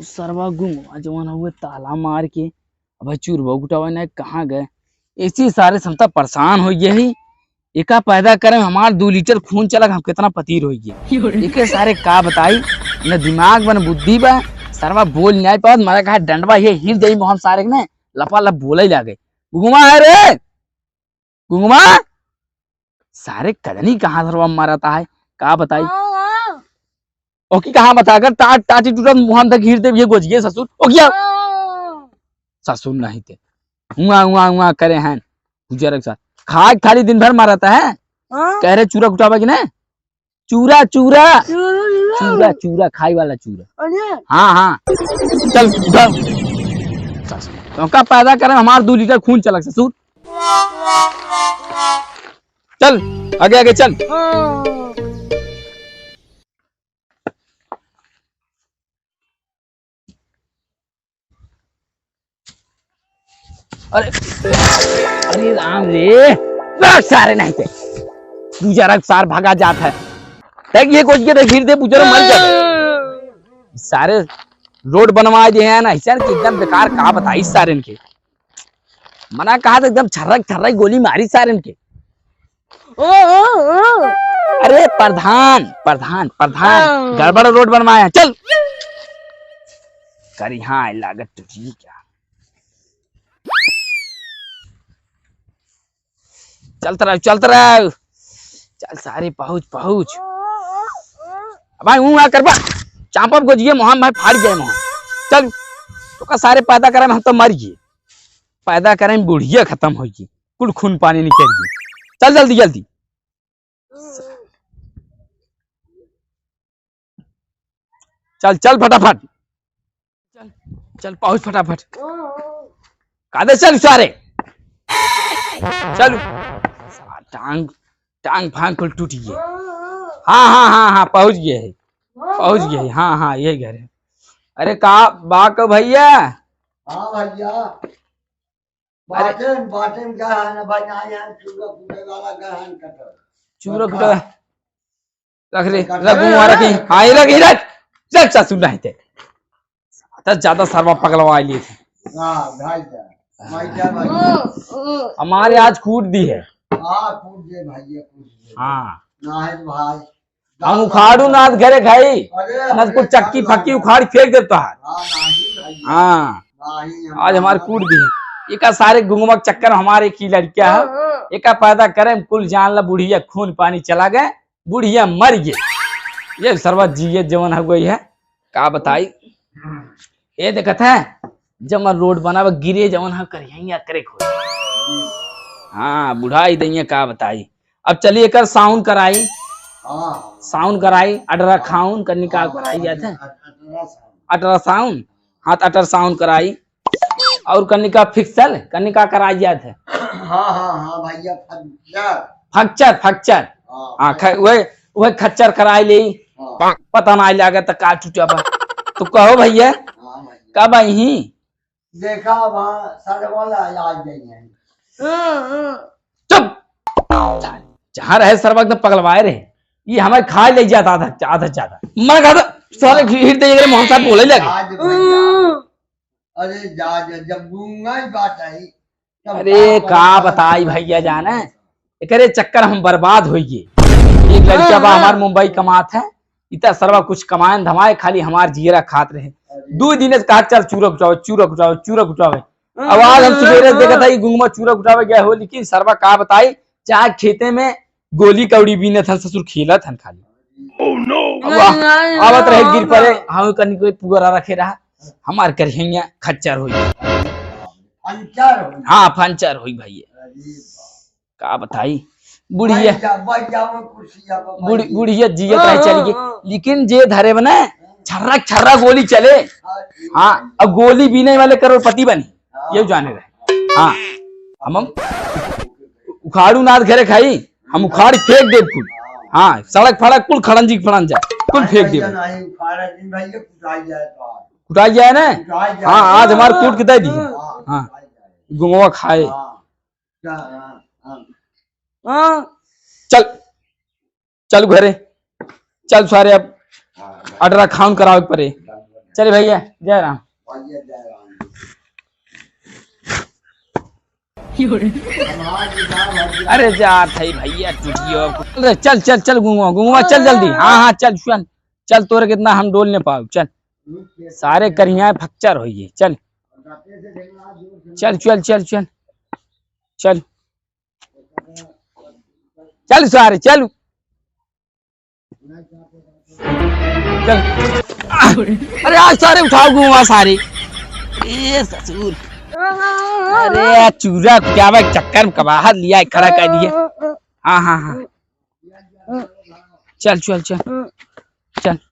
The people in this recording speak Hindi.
सरवा गुम जवान हुए ताला मार के अब चूरबा गुटावा ने कहाँ गए। इसी सारे समता परेशान हो गए ही एका पैदा करे हमार 2 लीटर खून चलक हम कितना पतीर हो गए एके सारे का बताई न दिमाग बन बुद्धि बा सरवा बोल नहीं पात मारा कहा डंडवा ये हिल दई हम सारे ने लपा लप बोले लागे गुंगमा है रे गुंगमा सारे कदनी कहाँ सरवा मारता है का बताई ओकी कहाँ बताकर टाट टाटी टूटा मुहान तक हिर दे ये गोजिए ससुर ओ क्या ससुर नहीं थे हुआ करे हैं गुजर के साथ खाक खाली दिन भर मारता है कह रहे चूरा कुटावा की ना चूरा चूरा चूरा चूरा खाई वाला चूरा हाँ हाँ चल उठा तो का पैदा करे हमार 2 लीटर खून चलक ससुर चल आगे आगे चल अरे अरे राम रे सारे नहीं थे गुजरक सार भागा जात है ये कुछ के फिर दे बुजर मर जाते सारे रोड बनवा दिए हैं ना ऐसा एकदम बेकार कहा बताई सारे इनके मना कहा था एकदम छर्रक छर्रक गोली मारी सारे इनके अरे प्रधान प्रधान प्रधान गड़बड़ रोड बनवाया चल करी हाँ लागत तो ठीक क्या चलता रहो चल सारे पहुंच भाई हूँ करबा चांपा गोजिए मोहन भाई फाड़ गए मोहन चल तो का सारे पैदा करे हम तो मर गए पैदा करे बुढ़िया खत्म हो गई कुल खून पानी निकल गई चल जल्दी जल्दी चल चल फटाफट चल चल पहुंच फटाफट कादे चल सारे चल टांग टांग फांग कुल टूट गई हाँ पहुंच गए है हाँ यही घर है अरे कहा बाक भैया हाँ भैया बाटन गहन बनाया चूरा कुटे वाला गहन कटर चूरा कुटे रख रे रखूंगा रखी हाँ ये रख चल चल सुन रहे थे ज्यादा सरवा पगलवा लिए थे हमारे आज कूट दी है हाँ भाई हम उखाड़ू ना घरे खाई ना कुछ चक्की फक्की उखाड़ फेंक देता है हाँ आज हमारे कूट दी है एक सारे गुंगमक चक्कर हमारे की लड़कियां है एक पैदा करे कुल जान ला बुढ़िया खून पानी चला गए बुढ़िया मर गए ये सर्वत जीए जवन हो गई है का बताई ये देखत है जब रोड बना गिरे जवन है करिया करे खो हाँ बुढ़ाई दइया का बताई अब चलिए कर साउंड कराई साउंड कराई अल्ट्रा साउंड करनी का कराई जाते अल्ट्रा साउंड हाँ अल्ट्रा साउंड कराई और करनी का फिक्सल करनी का कराई जाते हाँ भैया फक्चर फक्चर हाँ वह खच्चर कराई ले पता ना लगा तो का टूटा तो कहो भैया कब आई देखा वहाँ सरवाला आज गई है चुप जहाँ रहे सर्व एकदम पगलवाए रहे ये हमें खा ले जाता आधा ज्यादा मैं कहा सारे हिट दे मोहन साहब बोले लगे अरे जब गूंगा ही बात आई अरे का बताई भैया जाना करे चक्कर हम बर्बाद हो गए एक लड़का बा हमार मुंबई कमात है इतना सर्वा कुछ कमाए धमाए खाली हमार जीरा खात रहे 2 दिन कहा चल चूरा कुटावे अब आज हम सवेरे देखा था गुंगमा चूरा कुटावे गया हो लेकिन सर्वा का बताई चाहे खेते में गोली कौड़ी बीने था ससुर खेला था खाली आवत रहे गिर पड़े हम करनी कोई पुगरा रखे रहा हमार करिया खच्चर हुई हाँ पंचर हुई भैया का बताई बुढ़िया बुढ़िया जियत रहे चली गई लेकिन जे धरे बने छर्रा गोली चले हाँ अब गोली बीने वाले करोड़पति बनी ये जाने रहे हाँ हम उखाड़ू नाथ घरे खाई हम उखाड़ फेंक दे कुल हाँ सड़क फड़क कुल खड़ंजी फड़ंजा कुल फेंक दे कुटाई जाए ना हाँ आज हमारे कूट के दे दी हाँ गुंगवा खाए चल चल घरे चल सारे अब अडरा खाउन करावे परे चले भैया, जय राम। भैया जय राम। अरे जा थई भैया टूटियो। चल चल चल गुंगवा गुंगवा चल जल्दी। हाँ हाँ चल चल चल, तोरे कितना हम डोल नहीं पाओ। चल सारे करिया फ्रैक्चर होइए। चल चल चल चल चल चल चल सारे चल चल। अरे आज सारे उठाओ गुंगवा सारे। ए ससुर, अरे चूरा क्या भाई, चक्कर में कबाहर लिया है, खड़ा कर दिया। हाँ हाँ हाँ चल चल चल चल।